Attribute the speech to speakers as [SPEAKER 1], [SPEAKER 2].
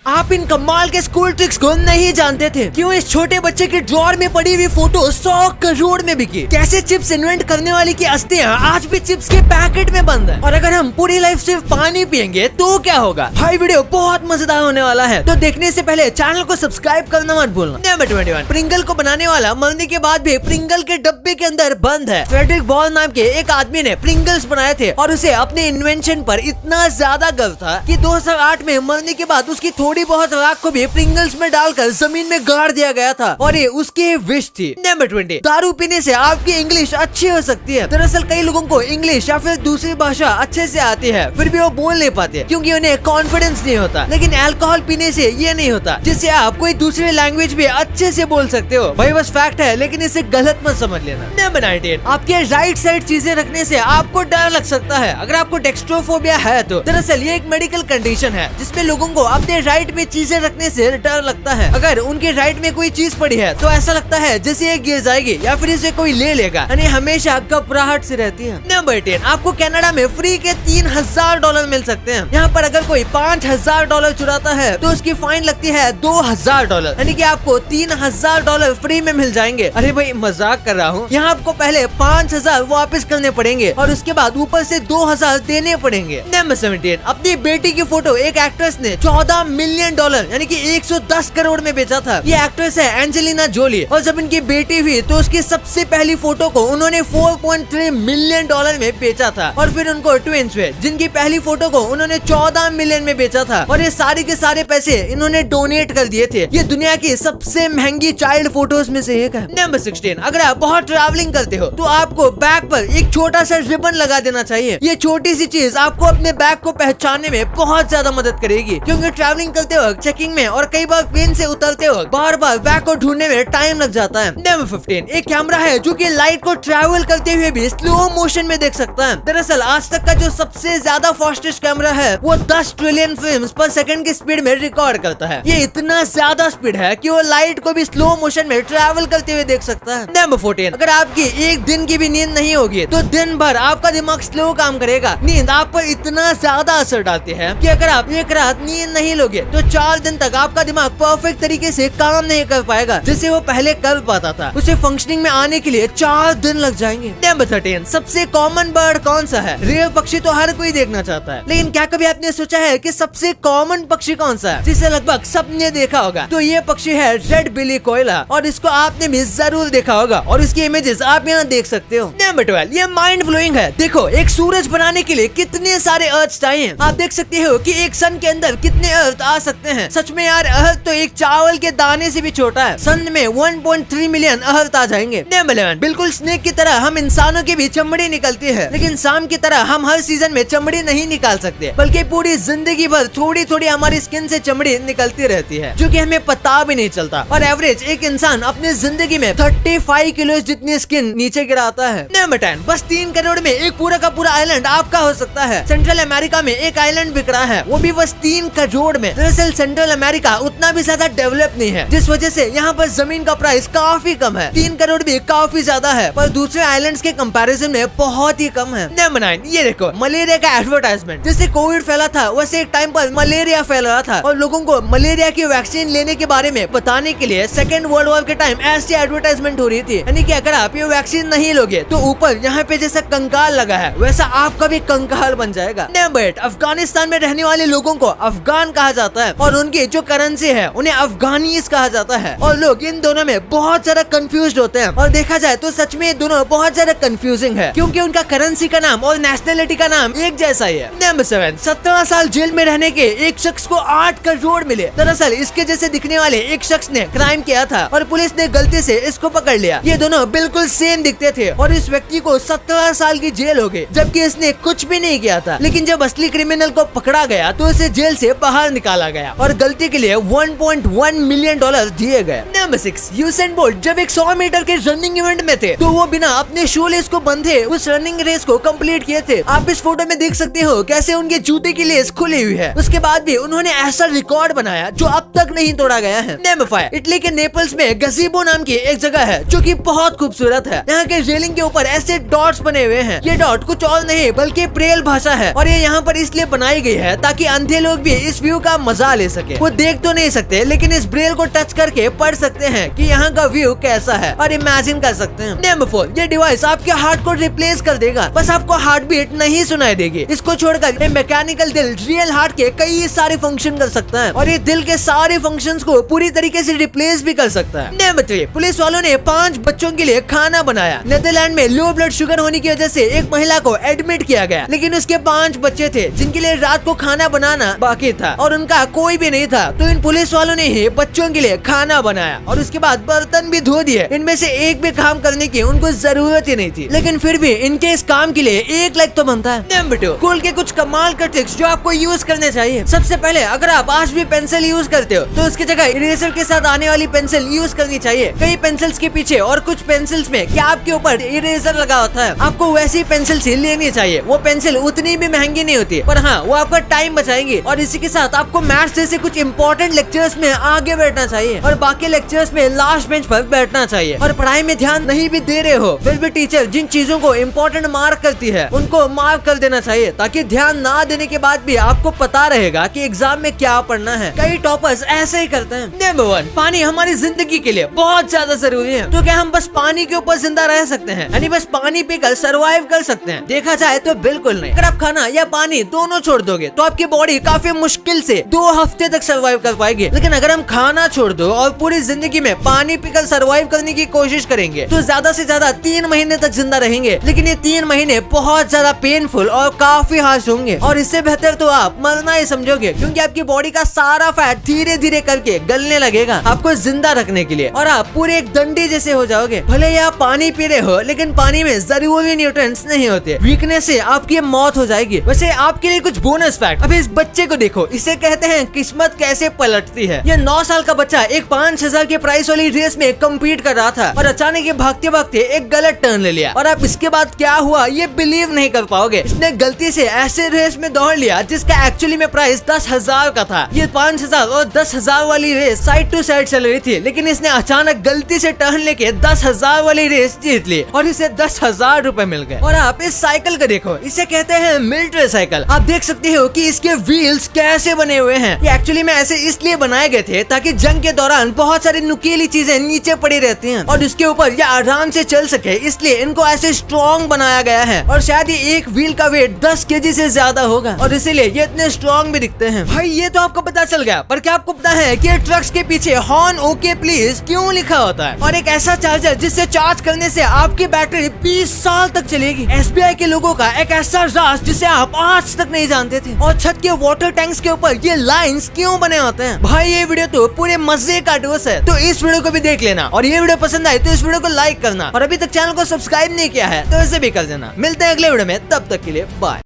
[SPEAKER 1] आप इन कमाल के स्कूल ट्रिक्स को नहीं जानते थे? क्यों इस छोटे बच्चे की ड्रॉर में पड़ी हुई फोटो 100 करोड़ में बिकी? कैसे चिप्स इन्वेंट करने वाली की अस्थियां आज भी चिप्स के पैकेट में बंद है? और अगर हम पूरी लाइफ सिर्फ पानी पियेंगे तो क्या होगा? भाई वीडियो बहुत मजेदार होने वाला है, तो देखने से पहले चैनल को सब्सक्राइब करना मत भूलना। नंबर 21, प्रिंगल को बनाने वाला मरने के बाद भी प्रिंगल के डब्बे के अंदर बंद है। फ्रेडरिक बॉल नाम के एक आदमी ने प्रिंगल्स बनाए थे और उसे अपने इन्वेंशन पर इतना ज्यादा गर्व था कि 2008 में मरने के बाद उसकी थोड़ी बहुत राख को भी प्रिंगल्स में डालकर जमीन में गाड़ दिया गया था और ये उसकी विश थी। नंबर 20, दारू पीने से आपकी इंग्लिश अच्छी हो सकती है। दरअसल कई लोगों को इंग्लिश या फिर दूसरी भाषा अच्छे से आती है, फिर भी वो बोल नहीं पाते क्योंकि उन्हें कॉन्फिडेंस नहीं होता। लेकिन अल्कोहल पीने से ये नहीं होता, जिससे आप कोई दूसरी लैंग्वेज भी अच्छे से बोल सकते हो। भाई बस फैक्ट है, लेकिन इसे गलत मत समझ लेना। नंबर 19, आपके राइट साइड चीजें रखने से आपको डर लग सकता है। अगर आपको डेक्स्ट्रोफोबिया है तो दरअसल ये एक मेडिकल कंडीशन है जिसमें लोगों को अपने राइट में चीजें रखने से डर लगता है। अगर उनके राइट में कोई चीज पड़ी है तो ऐसा लगता है जैसे ये गिर जाएगी या फिर इसे कोई ले लेगा, यानी हमेशा घबराहट से रहती है। नंबर 10, आपको कनाडा में फ्री के $3000 मिल सकते हैं। यहाँ पर अगर कोई $5000 चुराता है तो उसकी फाइन लगती है $2000, यानी कि आपको $3000 फ्री में मिल जाएंगे। अरे भाई मजाक कर रहा हूँ। यहाँ आपको पहले 5000 वापस करने पड़ेंगे और उसके बाद ऊपर से 2000 देने पड़ेंगे। नंबर 17, अपनी बेटी की फोटो एक एक्ट्रेस ने $14 मिलियन यानी कि 110 करोड़ में बेचा था। ये एक्ट्रेस है एंजेलिना जोली और जब इनकी बेटी हुई तो उसकी सबसे पहली फोटो को उन्होंने $4.3 मिलियन में बेचा था और फिर उनको ट्विंस हुए जिनकी पहली फोटो को उन्होंने 14 मिलियन में बेचा था और ये सारे के सारे पैसे इन्होंने डोनेट कर दिए थे। ये दुनिया की सबसे महंगी चाइल्ड फोटोज में से एक है। नंबर 16, अगर आप बहुत ट्रैवलिंग करते हो तो आपको बैग पर एक छोटा सा रिबन लगा देना चाहिए। ये छोटी सी चीज आपको अपने बैग को पहचानने में बहुत ज्यादा मदद करेगी, क्योंकि ट्रैवलिंग करते वक्त चेकिंग में और कई बार प्लेन से उतरते वक्त बार बार बैग को ढूंढने में टाइम लग जाता है। नंबर 15, एक कैमरा है जो कि लाइट को ट्रैवल करते हुए भी स्लो मोशन में देख सकता है। दरअसल आज तक का जो सबसे ज्यादा फास्टेस्ट कैमरा है वो 10 ट्रिलियन फिल्म्स पर सेकंड की स्पीड में रिकॉर्ड करता है। ये इतना ज्यादा स्पीड है कि वो लाइट को भी स्लो मोशन में ट्रैवल करते हुए देख सकता है। नंबर 14, अगर आपकी एक दिन की भी नींद नहीं होगी तो दिन भर आपका दिमाग स्लो काम करेगा। नींद आप पर इतना ज्यादा असर डालती है कि अगर आप एक रात नींद नहीं लोगे तो 4 दिन तक आपका दिमाग परफेक्ट तरीके से काम नहीं कर पाएगा जैसे वो पहले कर पाता था। उसे फंक्शनिंग में आने के लिए 4 दिन लग जाएंगे। नंबर 13, सबसे कॉमन बर्ड कौन सा है? रेल पक्षी तो हर कोई देखना चाहता है, लेकिन क्या कभी आपने सोचा है कि सबसे कॉमन पक्षी कौन सा है जिसे लगभग सबने देखा होगा? तो ये पक्षी है रेड बिली कोयला और इसको आपने भी जरूर देखा होगा और इसकी इमेजेस आप यहाँ देख सकते हो। नंबर 12, ये माइंड ब्लोइंग है। देखो एक सूरज बनाने के लिए कितने सारे अर्थ चाहिए। आप देख सकते हो कि एक सन के अंदर कितने अर्थ आ सकते हैं। सच में यार अर्थ तो एक चावल के दाने से भी छोटा है। सन में 1.3 मिलियन अर्थ आ जाएंगे। नंबर 11, बिल्कुल स्नेक की तरह हम इंसानों की भी चमड़ी निकलती है, लेकिन सांप की तरह हम हर सीजन में चमड़ी नहीं निकाल सकते, बल्कि पूरी जिंदगी भर थोड़ी थोड़ी हमारी स्किन से चमड़ी निकलती रहती है जो कि हमें पता भी नहीं चलता। और एवरेज एक इंसान अपनी जिंदगी में 35 किलो जितनी स्किन नीचे गिराता है। नंबर 10, बस 3 करोड़ में एक पूरा का पूरा आइलैंड आपका हो सकता है। सेंट्रल अमेरिका में एक आइलैंड बिक रहा है, वो भी बस 3 करोड़ में। दरअसल सेंट्रल अमेरिका उतना भी ज्यादा डेवलप नहीं है, जिस वजह से यहाँ पर जमीन का प्राइस काफी कम है। 3 करोड़ भी काफी ज्यादा है, पर दूसरे आइलैंड्स के कंपैरिजन में बहुत ही कम है। नंबर 9, ये देखो मलेरिया का एडवर्टाइजमेंट। जैसे कोविड फैला था वैसे एक टाइम पर मलेरिया फैल रहा था और लोगों को मलेरिया की वैक्सीन लेने के बारे में बताने के लिए सेकेंड वर्ल्ड वॉर के टाइम ऐसी एडवर्टाइजमेंट हो रही थी, यानी कि अगर आप ये वैक्सीन नहीं लोगे तो ऊपर यहाँ पे जैसा कंकाल लगा है वैसा आपका भी कंकाल बन जाएगा। नंबर 8, अफगानिस्तान में रहने वाले लोगों को अफगान कहा जाता है और उनकी जो करेंसी है उन्हें अफगानीज कहा जाता है और लोग इन दोनों में बहुत ज्यादा कंफ्यूज होते हैं। और देखा जाए तो सच में ये दोनों बहुत ज्यादा कंफ्यूजिंग है, क्योंकि उनका करेंसी का नाम और नेशनलिटी का नाम एक जैसा ही है। नंबर 7, 17 साल जेल में रहने के एक शख्स को 8 करोड़ मिले। दरअसल इसके जैसे दिखने वाले एक शख्स ने क्राइम किया था और पुलिस ने गलती से इसको पकड़ लिया। ये दोनों बिल्कुल सेम दिखते थे और इस व्यक्ति को 17 साल की जेल हो गई, जबकि इसने कुछ भी नहीं किया था। लेकिन जब असली क्रिमिनल को पकड़ा गया तो इसे जेल से बाहर निकाला गया और गलती के लिए $1.1 मिलियन दिए गए। नंबर 6, यूसेन बोल्ट जब एक 100 मीटर के रनिंग इवेंट में थे तो वो बिना अपने शू लेस को बंधे उस रनिंग रेस को कंप्लीट किए थे। आप इस फोटो में देख सकते हो कैसे उनके जूते की लेस खुली हुई है। उसके बाद भी उन्होंने ऐसा रिकॉर्ड बनाया जो अब तक नहीं तोड़ा गया है। नंबर 5, इटली के नेपल्स में गजीबो नाम की एक जगह है जो कि बहुत खूबसूरत है। यहाँ के रेलिंग के ऊपर ऐसे डॉट्स बने हुए हैं। ये डॉट कुछ और नहीं बल्कि ब्रेल भाषा है और ये यहाँ पर इसलिए बनाई गई है ताकि अंधे लोग भी इस व्यू का मजा ले सके। वो देख तो नहीं सकते लेकिन इस ब्रेल को टच करके पढ़ सकते हैं कि यहाँ का व्यू कैसा है और इमेजिन कर सकते हैं। नंबर 4, ये डिवाइस आपके हार्ट को रिप्लेस कर देगा, बस आपको हार्ट बीट नहीं सुनाई देगी। इसको छोड़कर ये मैकेनिकल दिल रियल हार्ट के कई सारे फंक्शन कर सकता है और ये दिल के सारे फंक्शंस को पूरी तरीके से रिप्लेस भी कर सकता है। नंबर 3, पुलिस वालों ने 5 बच्चों के लिए खाना बनाया। नेदरलैंड में लो ब्लड शुगर होने की वजह से एक महिला को एडमिट किया गया, लेकिन उसके 5 बच्चे थे जिनके लिए रात को खाना बनाना बाकी था और उनका कोई भी नहीं था। तो इन पुलिस वालों ने ही बच्चों के लिए खाना बनाया और उसके बाद बर्तन भी धो दिए। इनमें से एक भी काम करने की उनको जरूरत ही नहीं थी, लेकिन फिर भी इनके इस काम के लिए 1 लाइक तो बनता है। नंबर 2, स्कूल के कुछ कमाल का ट्रिक्स जो आपको यूज करने चाहिए। सबसे पहले अगर आप आज भी पेंसिल यूज करते हो तो उसकी जगह इरेजर के साथ आने वाली पेंसिल यूज करनी चाहिए। कई पेंसिल्स के पीछे और कुछ पेंसिल्स में कैप के ऊपर इरेजर लगा होता है। आपको वैसी पेंसिल ही लेनी चाहिए। वो पेंसिल उतनी भी महंगी नहीं होती, पर हाँ वो आपका टाइम बचाएंगी। और इसी के साथ आपको मैथ्स जैसे कुछ इंपॉर्टेंट लेक्चर्स में आगे बैठना चाहिए और बाकी लेक्चर्स में लास्ट बेंच पर बैठना चाहिए। और पढ़ाई में ध्यान नहीं भी दे रहे हो फिर भी टीचर जिन चीजों को इम्पोर्टेंट मार्क करती है उनको मार्क कर देना चाहिए, ताकि ध्यान ना देने के बाद भी आपको पता रहेगा कि एग्जाम में क्या पढ़ना है। कई टॉपर्स ऐसे ही करते हैं। नंबर 1, पानी हमारी जिंदगी के लिए बहुत ज्यादा जरूरी है। तो क्या हम बस पानी के ऊपर जिंदा रह सकते हैं, यानी बस पानी पीकर सरवाइव कर सकते हैं? देखा जाए तो बिल्कुल नहीं। अगर आप खाना या पानी दोनों छोड़ दोगे तो आपकी बॉडी काफी मुश्किल से 2 हफ्ते तक सरवाइव कर पाएगी। लेकिन अगर हम खाना छोड़ दो और पूरी जिंदगी में पानी पीकर सरवाइव करने की कोशिश करेंगे तो ज्यादा से ज्यादा 3 महीने तक जिंदा रहेंगे। लेकिन ये 3 महीने बहुत ज्यादा पेनफुल और काफी हार्श होंगे और इससे बेहतर तो आप मरना ही समझोगे, क्योंकि आपकी बॉडी का सारा फैट धीरे धीरे करके गलने लगेगा आपको जिंदा रखने के लिए और आप पूरे एक डंडी जैसे हो जाओगे। भले ही आप पानी पी रहे हो लेकिन पानी में जरूरी न्यूट्रिएंट्स नहीं होते, वीकनेस से आपकी मौत हो जाएगी। वैसे आपके लिए कुछ बोनस फैक्ट। अभी इस बच्चे को देखो, इसे कहते हैं किस्मत कैसे पलटती है। ये 9 साल का बच्चा एक 5000 के प्राइस वाली रेस में कम्पीट कर रहा था और अचानक ये भागते भागते एक गलत टर्न ले लिया और अब इसके बाद क्या हुआ ये बिलीव नहीं कर पाओगे। इसने गलती से ऐसे रेस में दौड़ लिया जिसका एक्चुअली में प्राइस 10,000 का था। ये 5,000 और 10,000 वाली रेस साइड टू साइड चल रही थी, लेकिन इसने अचानक गलती से टर्न लेके 10,000 वाली रेस जीत ली और इसे 10,000 रुपए मिल गए। और आप इस साइकिल को देखो, इसे कहते हैं मिलिट्री साइकिल। आप देख सकते हो कि इसके व्हील्स कैसे बने हुए हैं। ये एक्चुअली में ऐसे इसलिए बनाए गए थे ताकि जंग के दौरान बहुत सारी नुकीली चीजें नीचे पड़ी रहती हैं और इसके ऊपर ये आराम से चल सके, इसलिए इनको ऐसे स्ट्रॉन्ग बनाया गया है। और शायद ये एक व्हील का वेट 10 kg से ज्यादा होगा और इसीलिए ये इतने स्ट्रॉन्ग भी दिखते हैं। भाई ये तो आपको पता चल गया, पर क्या आपको पता है कि ट्रक्स के पीछे हॉर्न ओके प्लीज क्यों लिखा होता है? और एक ऐसा चार्जर जिससे चार्ज करने से आपकी बैटरी 20 साल तक चलेगी। SBI के लोगों का एक ऐसा राज जिसे आप आज तक नहीं जानते थे। और छत के वाटर टैंक्स के ऊपर ये लाइंस क्यों बने होते हैं? भाई ये वीडियो तो पूरे मजे का डोज है, तो इस वीडियो को भी देख लेना और ये वीडियो पसंद आए तो इस वीडियो को लाइक करना और अभी तक चैनल को सब्सक्राइब नहीं किया है तो इसे भी कर देना। मिलते हैं अगले वीडियो में, तब तक के लिए बाय।